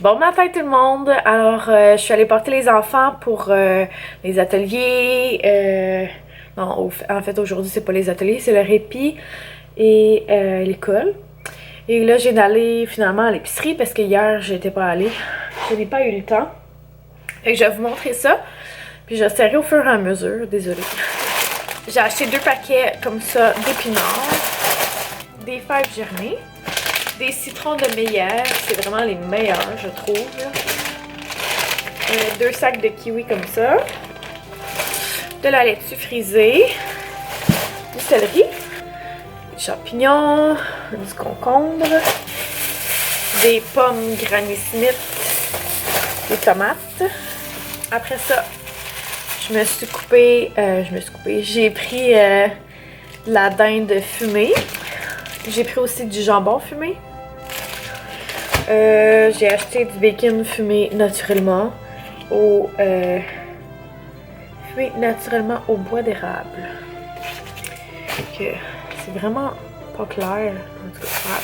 Bon matin tout le monde! Alors, je suis allée porter les enfants pour les ateliers. Non, en fait, aujourd'hui, c'est pas les ateliers, c'est le répit et l'école. Et là, j'ai d'aller finalement à l'épicerie parce que hier, j'étais pas allée. Je n'ai pas eu le temps. Fait que je vais vous montrer ça. Puis je vais serrer au fur et à mesure. Désolée. J'ai acheté 2 paquets comme ça d'épinards, des fèves germées, des citrons de Meyer, c'est vraiment les meilleurs, je trouve. 2 sacs de kiwi comme ça, de la laitue frisée, du céleri, des champignons, du concombre, des pommes Granny Smith, des tomates. Après ça, j'ai pris de la dinde fumée. J'ai pris aussi du jambon fumé. J'ai acheté du bacon fumé naturellement au bois d'érable. C'est vraiment pas clair. En tout cas,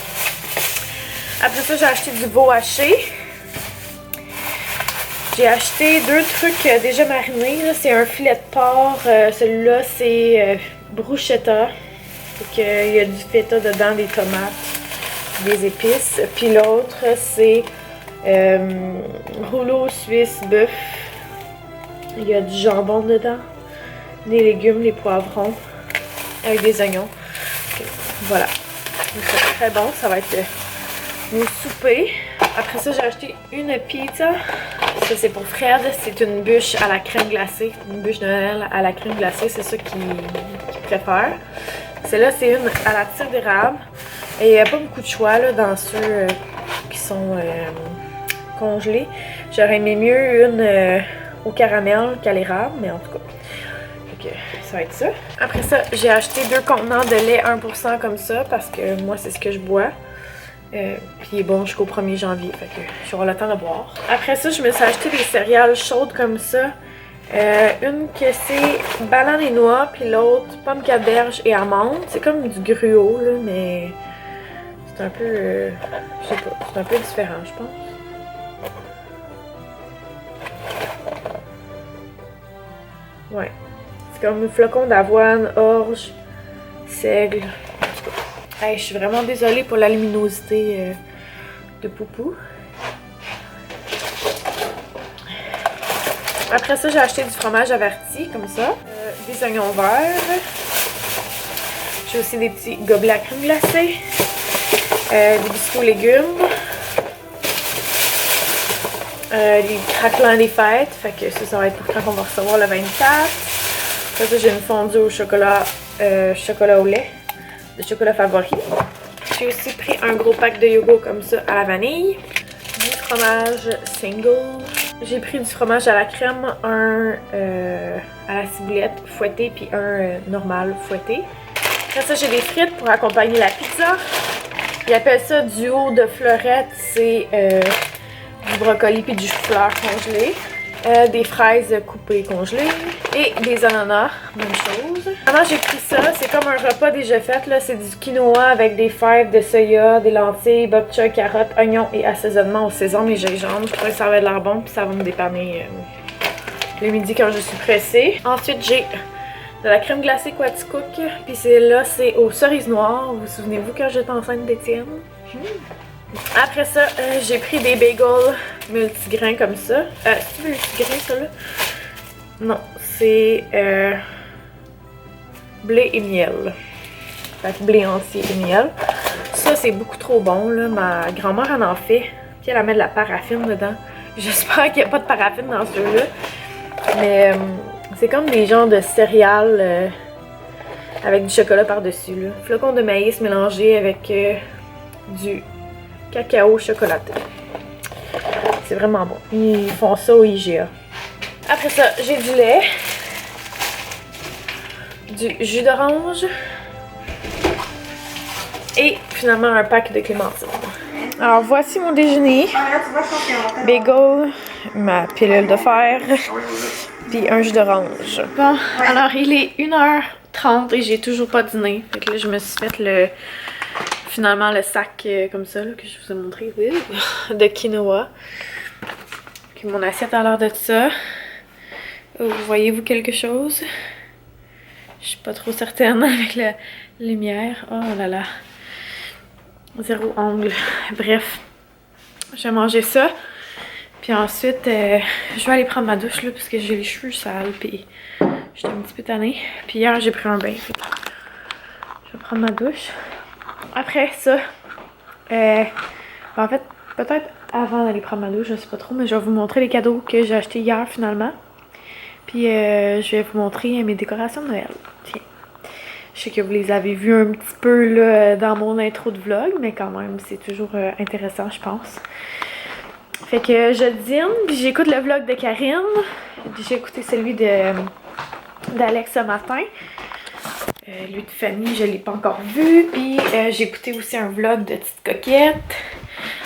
après ça, j'ai acheté du veau haché. J'ai acheté 2 trucs déjà marinés. C'est un filet de porc. Celui-là, c'est bruschetta. Il y a du feta dedans, des tomates, des épices. Puis l'autre, c'est rouleau suisse bœuf. Il y a du jambon dedans, des légumes, des poivrons, avec des oignons. Voilà. C'est très bon. Ça va être mon souper. Après ça, j'ai acheté une pizza. Ça, c'est pour Fred. C'est une bûche à la crème glacée. Une bûche de Noël à la crème glacée. C'est ça qu'il préfère. Celle-là, c'est une à la tire d'érable. Et il n'y a pas beaucoup de choix là, dans ceux qui sont congelés. J'aurais aimé mieux une au caramel qu'à l'érable, mais en tout cas. Donc, ça va être ça. Après ça, j'ai acheté 2 contenants de lait 1% comme ça parce que moi, c'est ce que je bois. Puis bon, jusqu'au 1er janvier, fait que j'aurai le temps de boire. Après ça, je me suis acheté des céréales chaudes comme ça. Une que c'est banane et noix, puis l'autre pomme canneberge et amande. C'est comme du gruau, là, mais c'est un peu, je sais pas, c'est un peu différent, je pense. Ouais, c'est comme un flocon d'avoine, orge, seigle. Hey, je suis vraiment désolée pour la luminosité de Poupou. Après ça, j'ai acheté du fromage averti, comme ça. Des oignons verts. J'ai aussi des petits gobelets à crème glacée. Des biscuits aux légumes. Les craquelins des fêtes. Fait que ça va être pour quand on va recevoir le 24. Après ça, j'ai une fondue au chocolat, chocolat au lait. De chocolat favori. J'ai aussi pris un gros pack de yogourt comme ça à la vanille. Du fromage single. J'ai pris du fromage à la crème, un à la ciboulette fouetté, puis un normal fouetté. Après ça, j'ai des frites pour accompagner la pizza. Ils appellent ça du haut de fleurette. C'est du brocoli puis du chou-fleur congelé. Des fraises coupées congelées et des ananas, même chose. Vraiment, j'ai pris ça, c'est comme un repas déjà fait, là. C'est du quinoa avec des fèves de soya, des lentilles, bok choy, carottes, oignons et assaisonnement au sésame et gingembre. Je crois que ça va de l'air bon puis ça va me dépanner le midi quand je suis pressée. Ensuite, j'ai de la crème glacée Quaticook, puis celle-là, c'est aux cerises noires. Vous souvenez-vous quand j'étais enceinte d'Étienne? Après ça, j'ai pris des bagels multigrains comme ça. C'est multigrain ça là? Non, c'est blé et miel. Fait que blé entier et miel. Ça, c'est beaucoup trop bon là. Ma grand-mère en fait. Puis elle met de la paraffine dedans. J'espère qu'il n'y a pas de paraffine dans ceux-là. Mais c'est comme des genres de céréales avec du chocolat par-dessus là. Flocons de maïs mélangés avec du cacao chocolaté. C'est vraiment bon. Ils font ça au IGA. Après ça, j'ai du lait, du jus d'orange et finalement un pack de clémentine. Alors voici mon déjeuner. Bagel, ma pilule de fer, puis un jus d'orange. Bon, alors il est 1h30 et j'ai toujours pas dîné. Fait que là, je me suis fait le finalement le sac comme ça là, que je vous ai montré de quinoa. Puis mon assiette a l'air de ça. Voyez-vous quelque chose? Je suis pas trop certaine avec la lumière. Oh là là. Zéro ongle. Bref. Je vais manger ça. Puis ensuite, je vais aller prendre ma douche là parce que j'ai les cheveux sales. Puis j'étais un petit peu tannée. Puis hier, j'ai pris un bain. Je vais prendre ma douche. Après ça, en fait, peut-être avant d'aller prendre ma douche, je sais pas trop, mais je vais vous montrer les cadeaux que j'ai achetés hier finalement. Puis je vais vous montrer mes décorations de Noël. Tiens. Je sais que vous les avez vues un petit peu là, dans mon intro de vlog, mais quand même, c'est toujours intéressant, je pense. Fait que je dîne, puis j'écoute le vlog de Karine. J'ai écouté celui d'Alex ce matin. Lui de Fanny, je l'ai pas encore vu. Puis j'ai écouté aussi un vlog de Petite Coquette.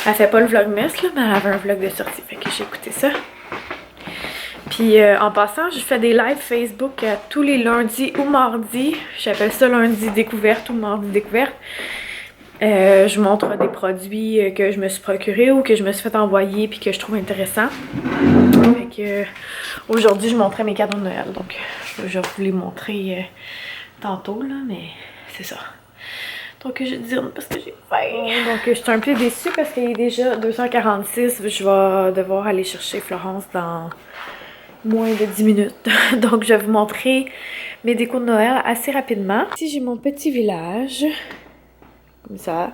Elle fait pas le vlogmas, là, mais elle avait un vlog de sortie. Fait que j'ai écouté ça. Puis en passant, je fais des lives Facebook tous les lundis ou mardis. J'appelle ça lundi découverte ou mardi découverte. Je montre des produits que je me suis procurés ou que je me suis fait envoyer puis que je trouve intéressants. Fait que aujourd'hui, je montrais mes cadeaux de Noël. Donc je vais vous les montrer tantôt, là, mais c'est ça. Donc je dîne parce que j'ai faim. Donc je suis un peu déçue parce qu'il est déjà 2h46. Je vais devoir aller chercher Florence dans moins de 10 minutes. Donc je vais vous montrer mes décos de Noël assez rapidement. Ici j'ai mon petit village. Comme ça.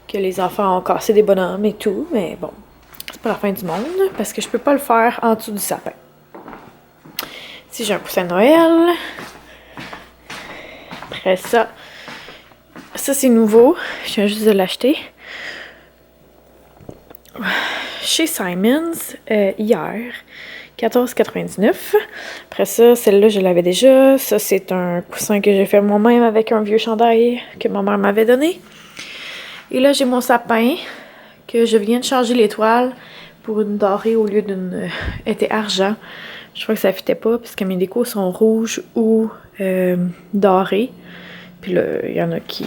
Que les enfants ont cassé des bonhommes et tout. Mais bon, c'est pas la fin du monde. Parce que je peux pas le faire en dessous du sapin. Ici j'ai un coussin de Noël. Après ça. Ça c'est nouveau. Je viens juste de l'acheter. Chez Simons hier. 14,99. Après ça, celle-là, je l'avais déjà. Ça, c'est un coussin que j'ai fait moi-même avec un vieux chandail que ma mère m'avait donné. Et là, j'ai mon sapin que je viens de changer l'étoile pour une dorée au lieu d'une était argent. Je crois que ça fitait pas parce que mes décos sont rouges ou dorés. Puis là, il y en a qui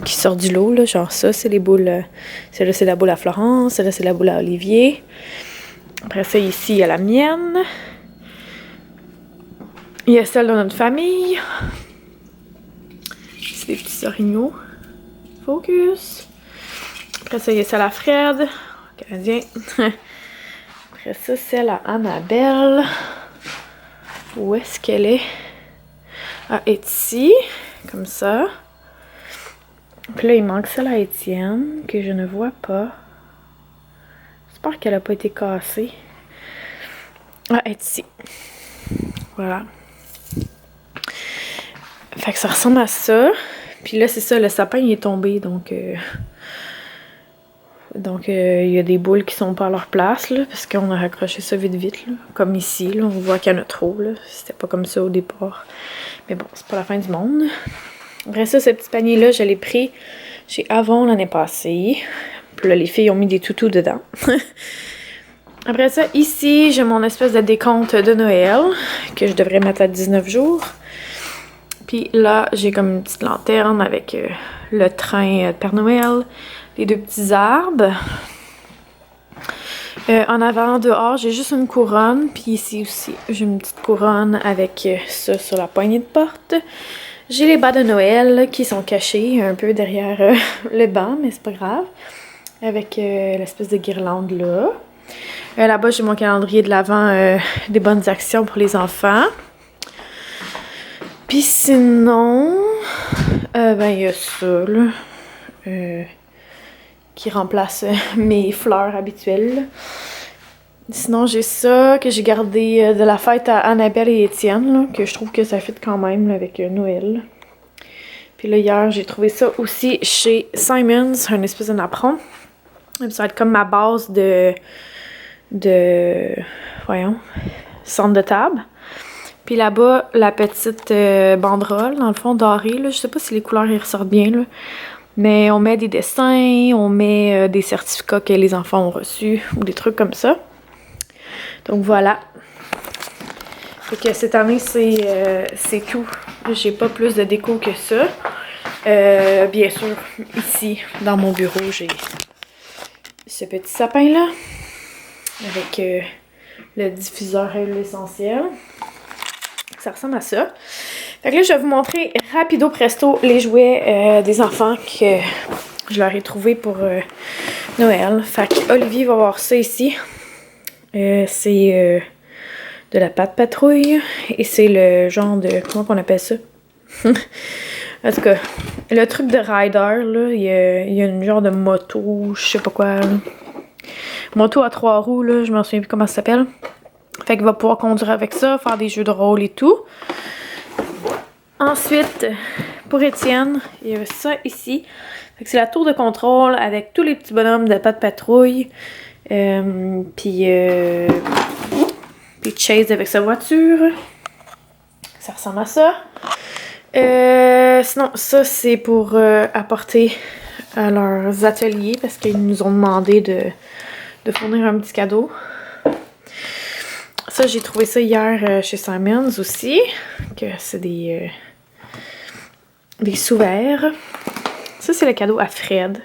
sortent du lot, là. Genre ça, c'est les boules. Celle-là, c'est la boule à Florence. Celle-là, c'est la boule à Olivier. Après ça, ici, il y a la mienne. Il y a celle de notre famille. C'est des petits orignaux. Focus. Après ça, il y a celle à Fred. Canadien. Après ça, celle à Annabelle. Où est-ce qu'elle est? Ah, elle est ici. Comme ça. Puis là, il manque celle à Étienne, que je ne vois pas. J'espère qu'elle n'a pas été cassée. Ah, elle est ici. Voilà. Fait que ça ressemble à ça. Puis là, c'est ça, le sapin, il est tombé. Donc, il y a des boules qui sont pas à leur place, là, parce qu'on a raccroché ça vite, là. Comme ici, là, on voit qu'il y en a trop, là. C'était pas comme ça au départ. Mais bon, c'est pas la fin du monde. Après ça, ce petit panier-là, je l'ai pris chez Avon l'année passée. Puis là, les filles ont mis des toutous dedans. Après ça, ici, j'ai mon espèce de décompte de Noël que je devrais mettre à 19 jours. Puis là, j'ai comme une petite lanterne avec le train Père Noël, les deux petits arbres. En avant, dehors, j'ai juste une couronne. Puis ici aussi, j'ai une petite couronne avec ça sur la poignée de porte. J'ai les bas de Noël qui sont cachés un peu derrière le banc, mais c'est pas grave. Avec l'espèce de guirlande là. Là-bas, j'ai mon calendrier de l'Avent des bonnes actions pour les enfants. Puis sinon, ben il y a ça là. Qui remplace mes fleurs habituelles. Sinon, j'ai ça que j'ai gardé de la fête à Annabelle et Étienne, là, que je trouve que ça fit quand même là, avec Noël. Puis là, hier, j'ai trouvé ça aussi chez Simons, un espèce de napperon. Ça va être comme ma base de voyons, centre de table. Puis là-bas, la petite banderole, dans le fond, dorée, là, je sais pas si les couleurs y ressortent bien, là. Mais on met des dessins, on met des certificats que les enfants ont reçus, ou des trucs comme ça. Donc voilà. Fait que cette année, c'est tout. J'ai pas plus de déco que ça. Bien sûr, ici, dans mon bureau, j'ai ce petit sapin-là avec le diffuseur à huile essentielle. Ça ressemble à ça. Fait que là, je vais vous montrer rapido presto les jouets des enfants que je leur ai trouvés pour Noël. Fait que Olivier va voir ça ici. C'est de la pâte patrouille et c'est le genre de... comment on appelle ça? En tout cas, le truc de rider, là, il y a une genre de moto, je sais pas quoi, là. Moto à 3 roues, là, je me souviens plus comment ça s'appelle. Fait qu'il va pouvoir conduire avec ça, faire des jeux de rôle et tout. Ensuite, pour Étienne, il y a ça ici. Fait que c'est la tour de contrôle avec tous les petits bonhommes de pâte patrouille. Puis Chase avec sa voiture. Ça ressemble à ça. Sinon, ça c'est pour apporter à leurs ateliers parce qu'ils nous ont demandé de fournir un petit cadeau. Ça, j'ai trouvé ça hier chez Simons aussi. Que c'est des sous-verres. Ça, c'est le cadeau à Fred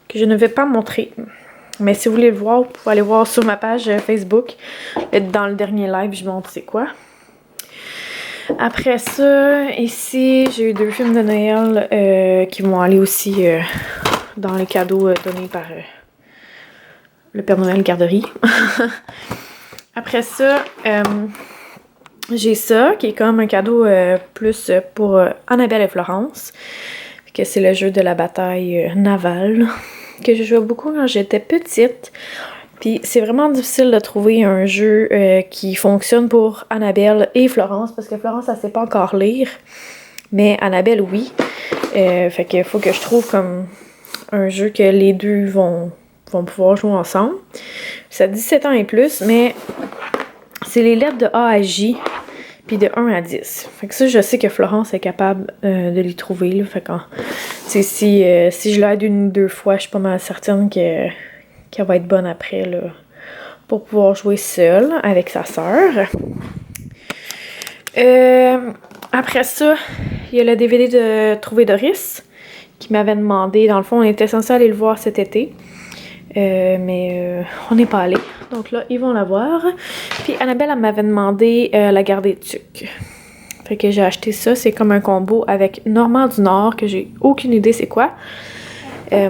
que je ne vais pas montrer. Mais si vous voulez le voir, vous pouvez aller voir sur ma page Facebook. Dans le dernier live, je montre c'est quoi. Après ça, ici, j'ai eu 2 films de Noël qui vont aller aussi dans les cadeaux donnés par le Père Noël Garderie. Après ça, j'ai ça qui est comme un cadeau plus pour Annabelle et Florence. Que c'est le jeu de la bataille navale que je jouais beaucoup quand j'étais petite. Puis c'est vraiment difficile de trouver un jeu qui fonctionne pour Annabelle et Florence, parce que Florence, elle sait pas encore lire, mais Annabelle, oui. Fait qu'il faut que je trouve comme un jeu que les deux vont pouvoir jouer ensemble. Ça a 17 ans et plus, mais c'est les lettres de A à J, puis de 1 à 10. Fait que ça, je sais que Florence est capable de les trouver, là. Fait que si je l'aide 1 ou 2 fois, je suis pas mal certaine qu'elle va être bonne après, là, pour pouvoir jouer seule avec sa sœur. Après ça, il y a le DVD de Trouver Doris qui m'avait demandé. Dans le fond, on était censé aller le voir cet été. Mais on n'est pas allé. Donc là, ils vont la voir. Puis Annabelle, elle m'avait demandé la Garde des Tucs. Fait que j'ai acheté ça. C'est comme un combo avec Normand du Nord, que j'ai aucune idée c'est quoi. Fait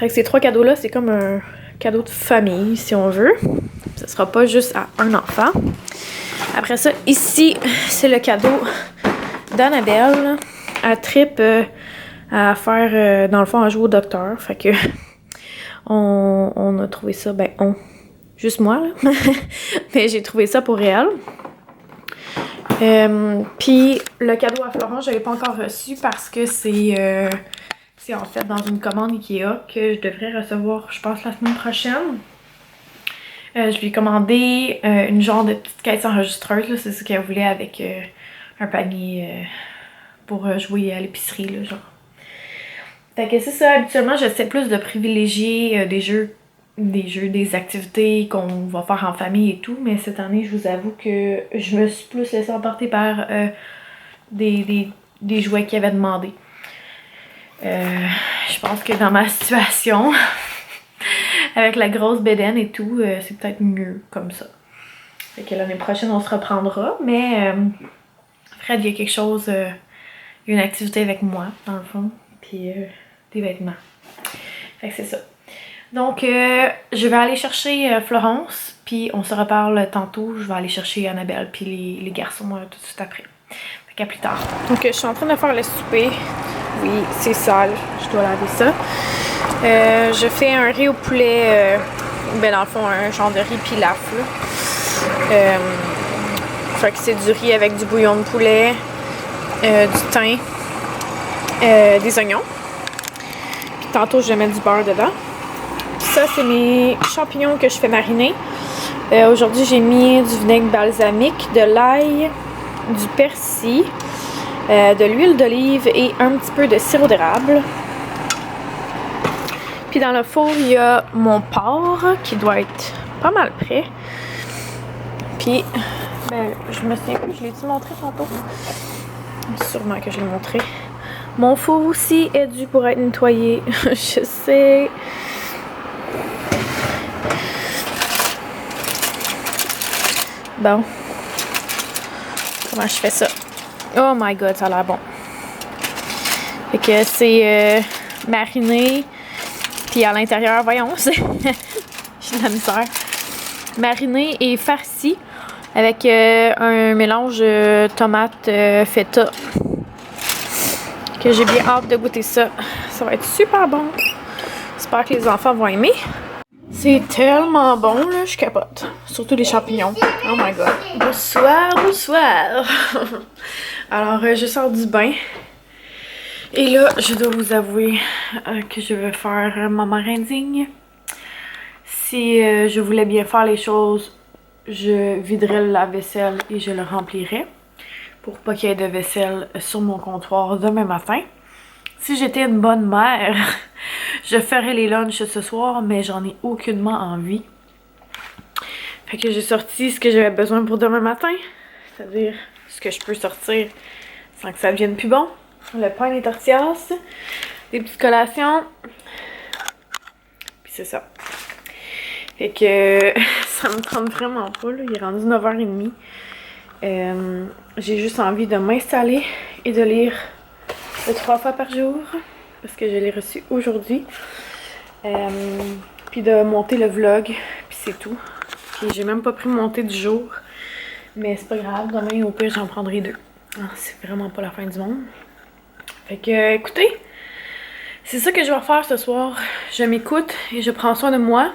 que ces 3 cadeaux-là, c'est comme un cadeau de famille, si on veut. Ce sera pas juste à un enfant. Après ça, ici, c'est le cadeau d'Annabelle. Elle trippe à faire, dans le fond, à jouer au docteur. Fait que on a trouvé ça, juste moi, là. Mais j'ai trouvé ça pour elle. Puis le cadeau à Florence, je l'avais pas encore reçu parce que c'est en fait dans une commande Ikea que je devrais recevoir, je pense, la semaine prochaine. Je lui ai commandé une genre de petite caisse enregistreuse, là, c'est ce qu'elle voulait, avec un panier pour jouer à l'épicerie, là, genre. Fait que c'est ça, habituellement j'essaie plus de privilégier des activités qu'on va faire en famille et tout, mais cette année, je vous avoue que je me suis plus laissée emporter par des jouets qu'ils avaient demandé. Je pense que dans ma situation, avec la grosse bédaine et tout, c'est peut-être mieux comme ça. Fait que l'année prochaine, on se reprendra, mais Fred, il y a quelque chose, il y a une activité avec moi, dans le fond, puis des vêtements. Fait que c'est ça. Donc, je vais aller chercher Florence, puis on se reparle tantôt. Je vais aller chercher Annabelle, puis les garçons tout de suite après. Fait qu'à plus tard. Donc, je suis en train de faire le souper. Oui, c'est sale. Je dois laver ça. Je fais un riz au poulet. Dans le fond, un genre de riz pilaf, là. Fait que c'est du riz avec du bouillon de poulet, du thym, des oignons. Puis tantôt, je vais mettre du beurre dedans. Ça, c'est mes champignons que je fais mariner. Aujourd'hui, j'ai mis du vinaigre balsamique, de l'ail, du persil, de l'huile d'olive et un petit peu de sirop d'érable. Puis dans le four, il y a mon porc qui doit être pas mal prêt. Puis, je me souviens plus, je l'ai-tu montré tantôt? Sûrement que je l'ai montré. Mon four aussi est dû pour être nettoyé. Je sais. Bon. Comment je fais ça? Oh my god, ça a l'air bon. Fait que c'est mariné. Puis à l'intérieur, voyons, j'ai de la misère. Mariné et farci avec un mélange tomate feta. Que j'ai bien hâte de goûter ça. Ça va être super bon. J'espère que les enfants vont aimer. C'est tellement bon, là, je capote. Surtout les champignons. Oh my god. Bonsoir, bonsoir. Alors, je sors du bain. Et là, je dois vous avouer que je vais faire ma mère indigne. Si je voulais bien faire les choses, je viderais le lave-vaisselle et je le remplirais. Pour pas qu'il y ait de vaisselle sur mon comptoir demain matin. Si j'étais une bonne mère, je ferais les lunchs ce soir, mais j'en ai aucunement envie. Fait que j'ai sorti ce que j'avais besoin pour demain matin. C'est-à-dire ce que je peux sortir sans que ça devienne plus bon. Le pain et les tortillas, des petites collations. Puis c'est ça. Fait que ça me tente vraiment pas, là. Il est rendu 9h30. J'ai juste envie de m'installer et de lire 3 fois par jour parce que je l'ai reçu aujourd'hui. Puis de monter le vlog, puis c'est tout. Puis j'ai même pas pris mon thé du jour, mais c'est pas grave, demain au pire j'en prendrai 2. Ah, c'est vraiment pas la fin du monde. Fait que écoutez, c'est ça que je vais faire ce soir. Je m'écoute et je prends soin de moi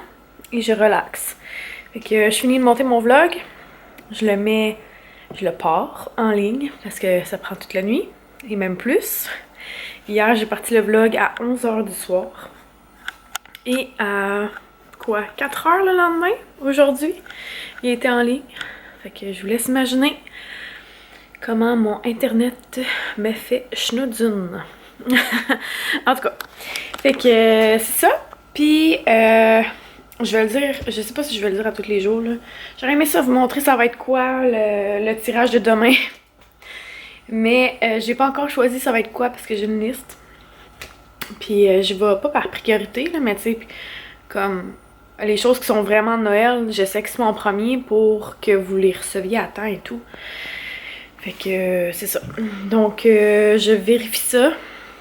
et je relaxe. Fait que je finis de monter mon vlog, je le pars en ligne parce que ça prend toute la nuit et même plus. Hier, j'ai parti le vlog à 11h du soir. Et à quoi, 4h le lendemain, aujourd'hui, il était en ligne. Fait que je vous laisse imaginer comment mon internet me fait schnoudzoun. En tout cas, fait que c'est ça. Puis, je vais le dire, je sais pas si je vais le dire à tous les jours, là. J'aurais aimé ça vous montrer ça va être quoi le tirage de demain. Mais j'ai pas encore choisi ça va être quoi parce que j'ai une liste. Puis je vais pas par priorité, là, mais tu sais, comme les choses qui sont vraiment de Noël, je sais que c'est mon premier pour que vous les receviez à temps et tout. Fait que c'est ça. Donc je vérifie ça.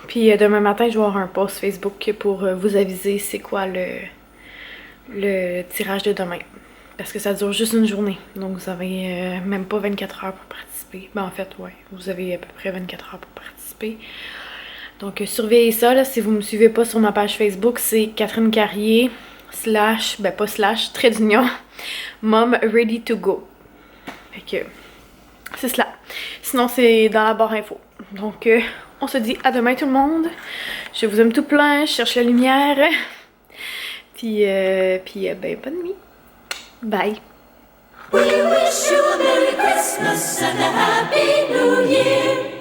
Puis demain matin, je vais avoir un post Facebook pour vous aviser c'est quoi le tirage de demain. Parce que ça dure juste une journée. Donc vous avez même pas 24 heures pour participer. Ben en fait, ouais, vous avez à peu près 24 heures pour participer. Donc surveillez ça, là, si vous me suivez pas sur ma page Facebook, c'est Catherine Carrier / ben pas / trait d'union Mom Ready to Go. Fait que c'est cela. Sinon c'est dans la barre info. Donc on se dit à demain tout le monde. Je vous aime tout plein, je cherche la lumière. Puis ben bonne nuit. Bye. We wish you a Merry Christmas and a Happy New Year.